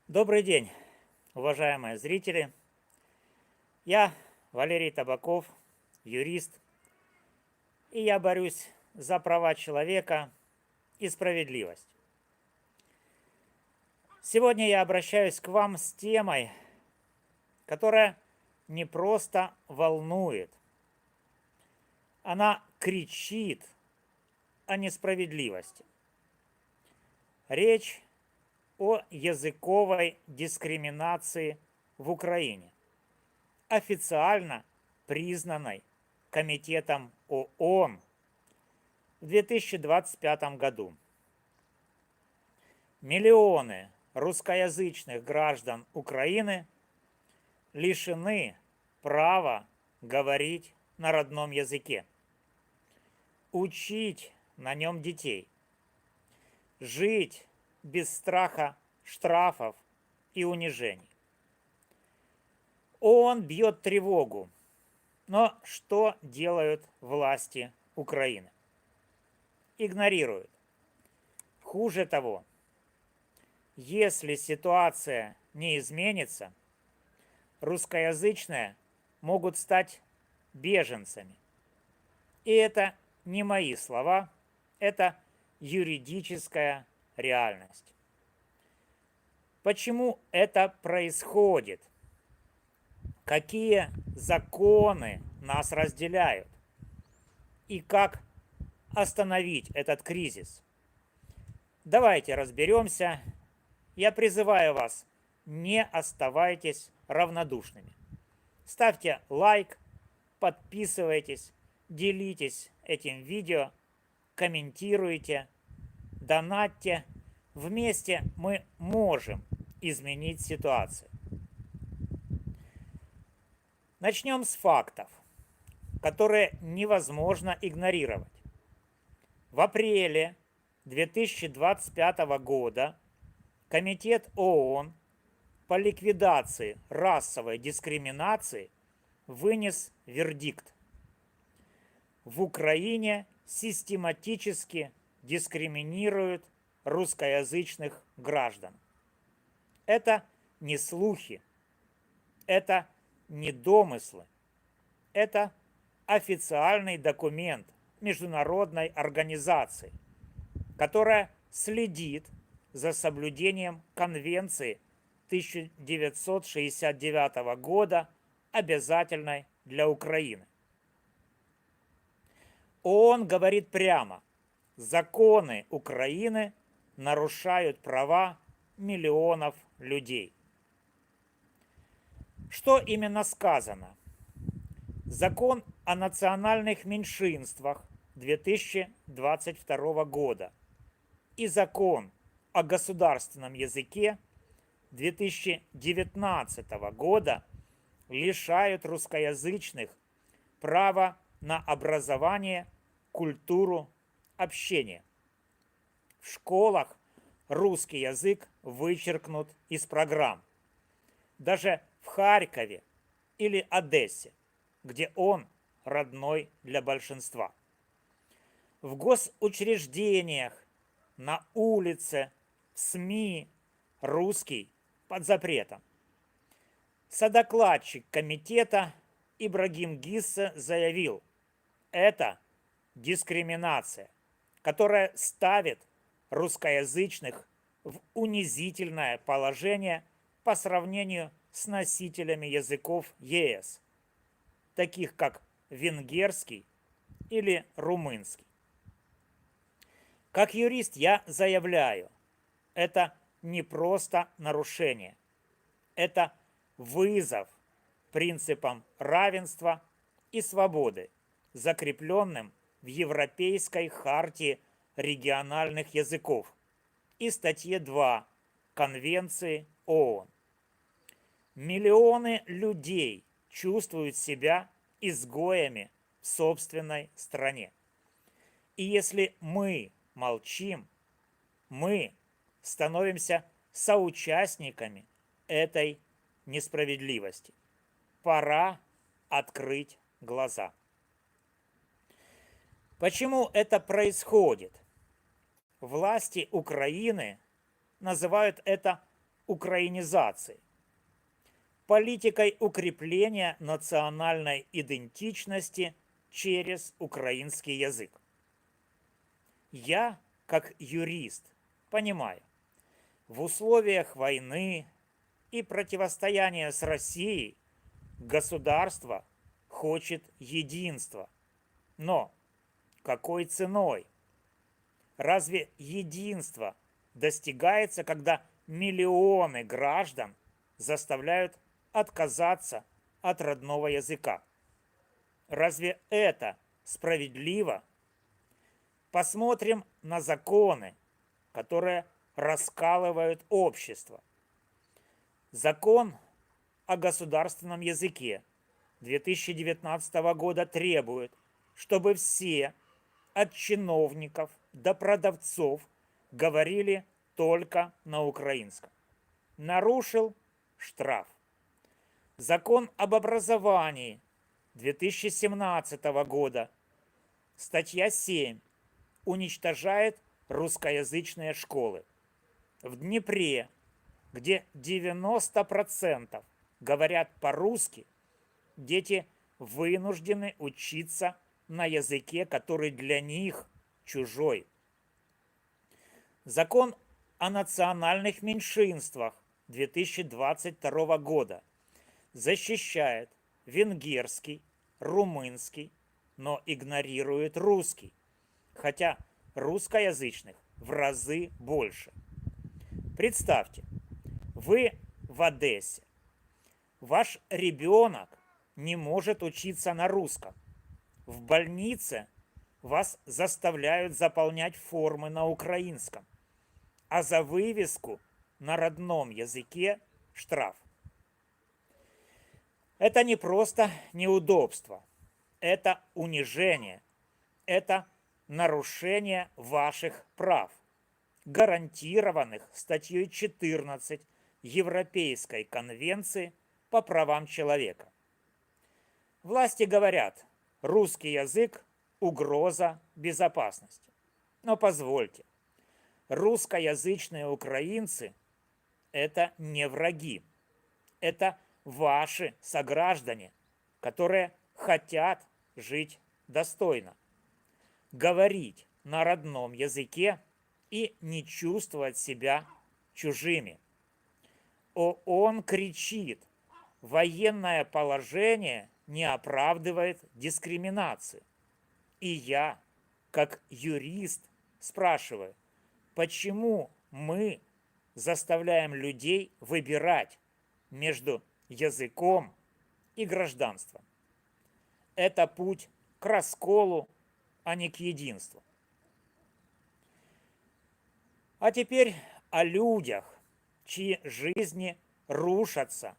Добрый день, уважаемые зрители. Я Валерий Табаков, юрист, и я борюсь за права человека и справедливость. Сегодня я обращаюсь к вам с темой, которая не просто волнует, она кричит о несправедливости. Речь о языковой дискриминации в Украине, официально признанной Комитетом ООН в 2025 году. Миллионы русскоязычных граждан Украины лишены права говорить на родном языке, учить на нем детей, жить без страха штрафов и унижений. ООН бьет тревогу, но что делают власти Украины? Игнорируют. Хуже того, если ситуация не изменится, русскоязычные могут стать беженцами. И это не мои слова, это юридическая реальность. Почему это происходит? Какие законы нас разделяют? И как остановить этот кризис? Давайте разберемся. Я призываю вас, не оставайтесь равнодушными. Ставьте лайк, подписывайтесь, делитесь этим видео, комментируйте, донатьте. Вместе мы можем изменить ситуацию. Начнем с фактов, которые невозможно игнорировать. В апреле 2025 года Комитет ООН по ликвидации расовой дискриминации вынес вердикт. В Украине систематически дискриминируют русскоязычных граждан. Это не слухи, это не домыслы, это официальный документ международной организации, которая следит за соблюдением Конвенции 1969 года, обязательной для Украины. ООН говорит прямо, законы Украины нарушают права миллионов людей. Что именно сказано? Закон о национальных меньшинствах 2022 года и закон о государственном языке 2019 года лишают русскоязычных права на образование, культуру, общение. В школах русский язык вычеркнут из программ. Даже в Харькове или Одессе, где он родной для большинства. В госучреждениях, на улице, в СМИ русский под запретом. Содокладчик комитета Ибрагим Гиссе заявил, это дискриминация, которая ставит русскоязычных в унизительное положение по сравнению с носителями языков ЕС, таких как венгерский или румынский. Как юрист я заявляю, это не просто нарушение, это вызов принципам равенства и свободы, закрепленным в Европейской хартии региональных языков и статье 2 Конвенции ООН. Миллионы людей чувствуют себя изгоями в собственной стране. И если мы молчим, мы становимся соучастниками этой несправедливости. Пора открыть глаза. Почему это происходит? Власти Украины называют это украинизацией, политикой укрепления национальной идентичности через украинский язык. Я, как юрист, понимаю, в условиях войны и противостояния с Россией государство хочет единства. Но какой ценой? Разве единство достигается, когда миллионы граждан заставляют отказаться от родного языка? Разве это справедливо? Посмотрим на законы, которые раскалывают общество. Закон о государственном языке 2019 года требует, чтобы все, от чиновников до продавцов, говорили только на украинском. Нарушил — штраф. Закон об образовании 2017 года, статья 7, уничтожает русскоязычные школы. В Днепре, где 90% говорят по-русски, дети вынуждены учиться на языке, который для них чужой. Закон о национальных меньшинствах 2022 года защищает венгерский, румынский, но игнорирует русский, хотя русскоязычных в разы больше. Представьте, вы в Одессе. Ваш ребенок не может учиться на русском. В больнице вас заставляют заполнять формы на украинском, а за вывеску на родном языке штраф. Это не просто неудобство, это унижение, это нарушение ваших прав, гарантированных статьей 14 Европейской конвенции по правам человека. Власти говорят, русский язык – угроза безопасности. Но позвольте, русскоязычные украинцы – это не враги, это ваши сограждане, которые хотят жить достойно, говорить на родном языке и не чувствовать себя чужими. ООН кричит, военное положение не оправдывает дискриминацию. И я, как юрист, спрашиваю, почему мы заставляем людей выбирать между языком и гражданством? Это путь к расколу, а не к единству. А теперь о людях, чьи жизни рушатся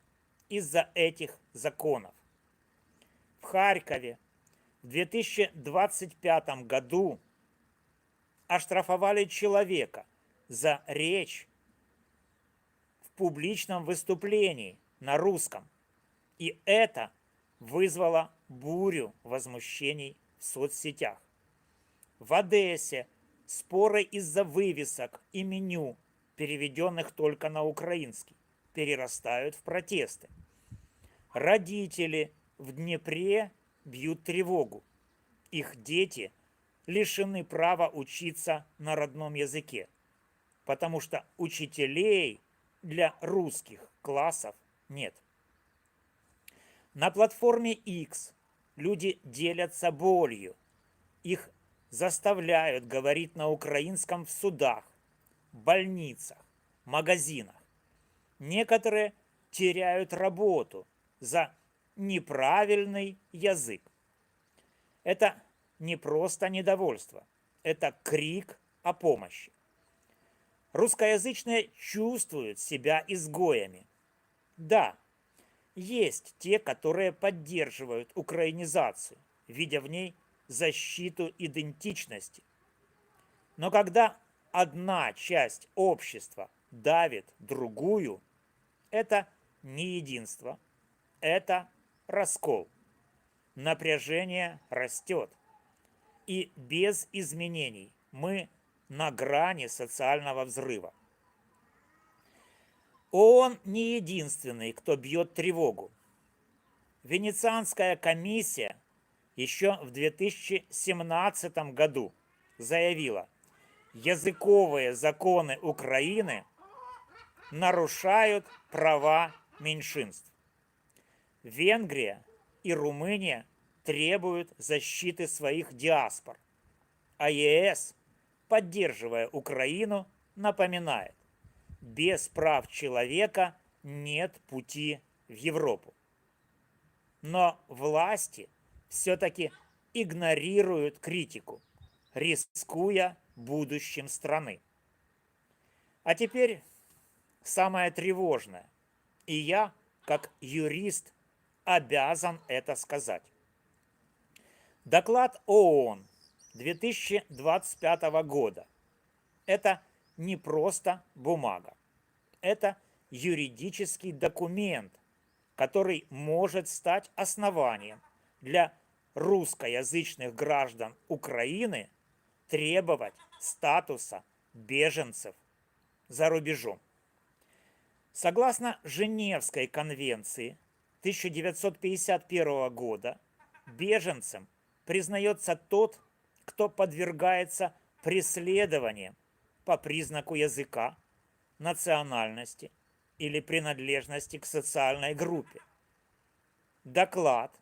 из-за этих законов. В Харькове в 2025 году оштрафовали человека за речь в публичном выступлении на русском. И это вызвало бурю возмущений в соцсетях. В Одессе споры из-за вывесок и меню, переведенных только на украинский, перерастают в протесты. Родители в Днепре бьют тревогу. Их дети лишены права учиться на родном языке, потому что учителей для русских классов нет. На платформе X люди делятся болью. Их заставляют говорить на украинском в судах, больницах, магазинах. Некоторые теряют работу за неправильный язык. Это не просто недовольство, это крик о помощи. Русскоязычные чувствуют себя изгоями. Да, есть те, которые поддерживают украинизацию, видя в ней защиту идентичности. Но когда одна часть общества давит другую, это не единство, это раскол. Напряжение растет. И без изменений мы на грани социального взрыва. ООН не единственный, кто бьет тревогу. Венецианская комиссия еще в 2017 году заявила, языковые законы Украины нарушают права меньшинств. Венгрия и Румыния требуют защиты своих диаспор, а ЕС, поддерживая Украину, напоминает, без прав человека нет пути в Европу. Но власти все-таки игнорируют критику, рискуя будущим страны. А теперь самое тревожное. И я, как юрист, обязан это сказать. Доклад ООН 2025 года – это не просто бумага. Это юридический документ, который может стать основанием для русскоязычных граждан Украины требовать статуса беженцев за рубежом. Согласно Женевской конвенции 1951 года, беженцем признается тот, кто подвергается преследованиям по признаку языка, национальности или принадлежности к социальной группе. Доклад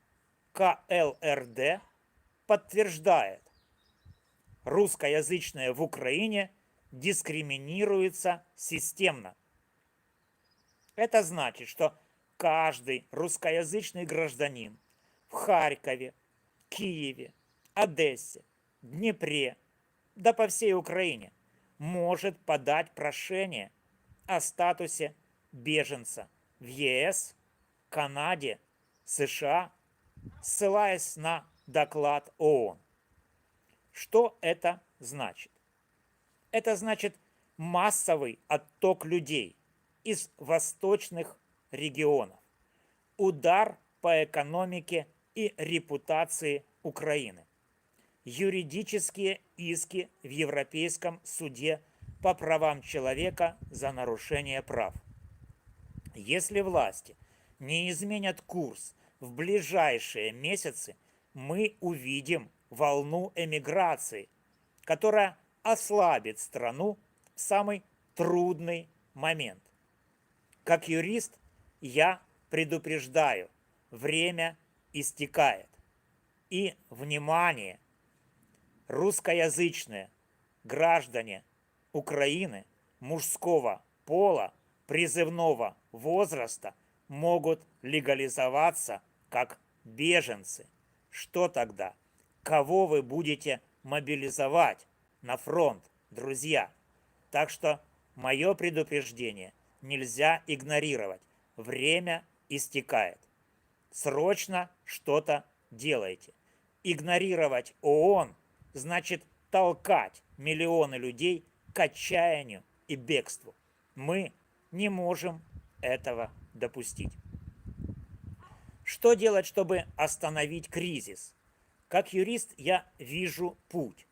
КЛРД подтверждает, русскоязычные в Украине дискриминируются системно. Это значит, что каждый русскоязычный гражданин в Харькове, Киеве, Одессе, Днепре, да по всей Украине может подать прошение о статусе беженца в ЕС, Канаде, США, ссылаясь на доклад ООН. Что это значит? Это значит массовый отток людей из восточных регионов, удар по экономике и репутации Украины, юридические иски в Европейском суде по правам человека за нарушение прав. Если власти не изменят курс в ближайшие месяцы, мы увидим волну эмиграции, которая ослабит страну в самый трудный момент. Как юрист я предупреждаю, время истекает. И, внимание, русскоязычные граждане Украины мужского пола призывного возраста могут легализоваться как беженцы. Что тогда? Кого вы будете мобилизовать на фронт, друзья? Так что мое предупреждение нельзя игнорировать. Время истекает. Срочно что-то делайте. Игнорировать ООН значит толкать миллионы людей к отчаянию и бегству. Мы не можем этого допустить. Что делать, чтобы остановить кризис? Как юрист я вижу путь.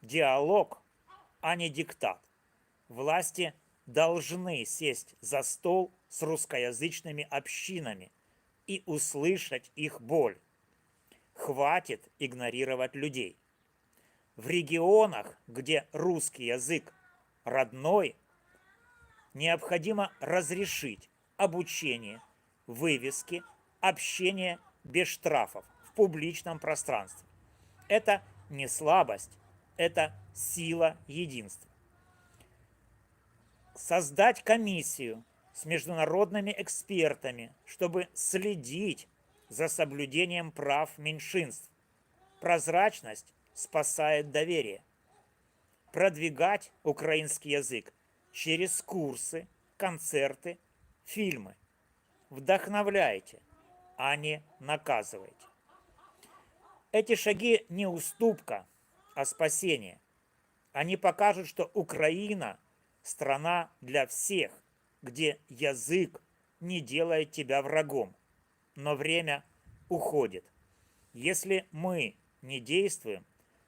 Диалог, а не диктат. Власти должны сесть за стол с русскоязычными общинами и услышать их боль. Хватит игнорировать людей. В регионах, где русский язык родной, необходимо разрешить обучение, вывески, общение без штрафов в публичном пространстве. Это не слабость, это сила единства. Создать комиссию с международными экспертами, чтобы следить за соблюдением прав меньшинств. Прозрачность спасает доверие. Продвигать украинский язык через курсы, концерты, фильмы. Вдохновляйте, а не наказывайте. Эти шаги не уступка, а спасение. Они покажут, что Украина – страна для всех, где язык не делает тебя врагом. Но время уходит. Если мы не действуем,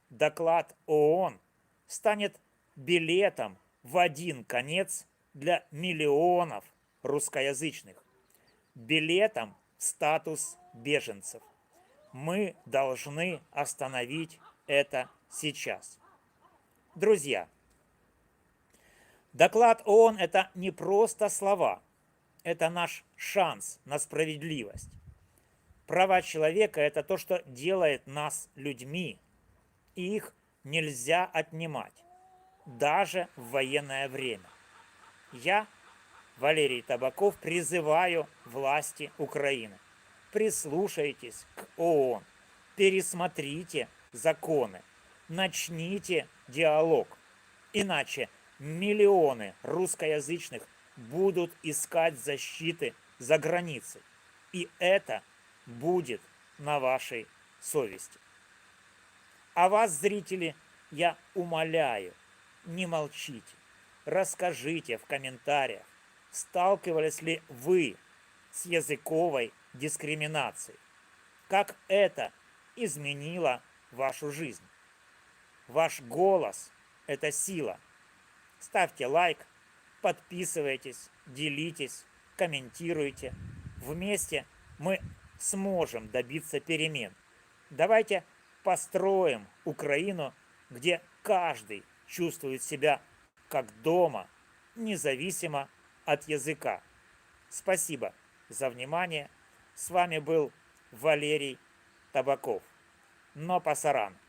доклад ООН станет билетом в один конец для миллионов русскоязычных билетом в статус беженцев. Мы должны остановить это сейчас. Друзья, доклад ООН – это не просто слова, это наш шанс на справедливость. Права человека – это то, что делает нас людьми, и их нельзя отнимать, даже в военное время. Я, Валерий Табаков, призываю власти Украины: прислушайтесь к ООН, пересмотрите законы, начните диалог, иначе миллионы русскоязычных будут искать защиты за границей, и это будет на вашей совести. А вас, зрители, я умоляю, не молчите, расскажите в комментариях, сталкивались ли вы с языковой дискриминацией, как это изменило вашу жизнь. Ваш голос – это сила. Ставьте лайк, подписывайтесь, делитесь, комментируйте. Вместе мы сможем добиться перемен. Давайте построим Украину, где каждый чувствует себя как дома, независимо от языка. Спасибо за внимание. С вами был Валерий Табаков. Но пасаран.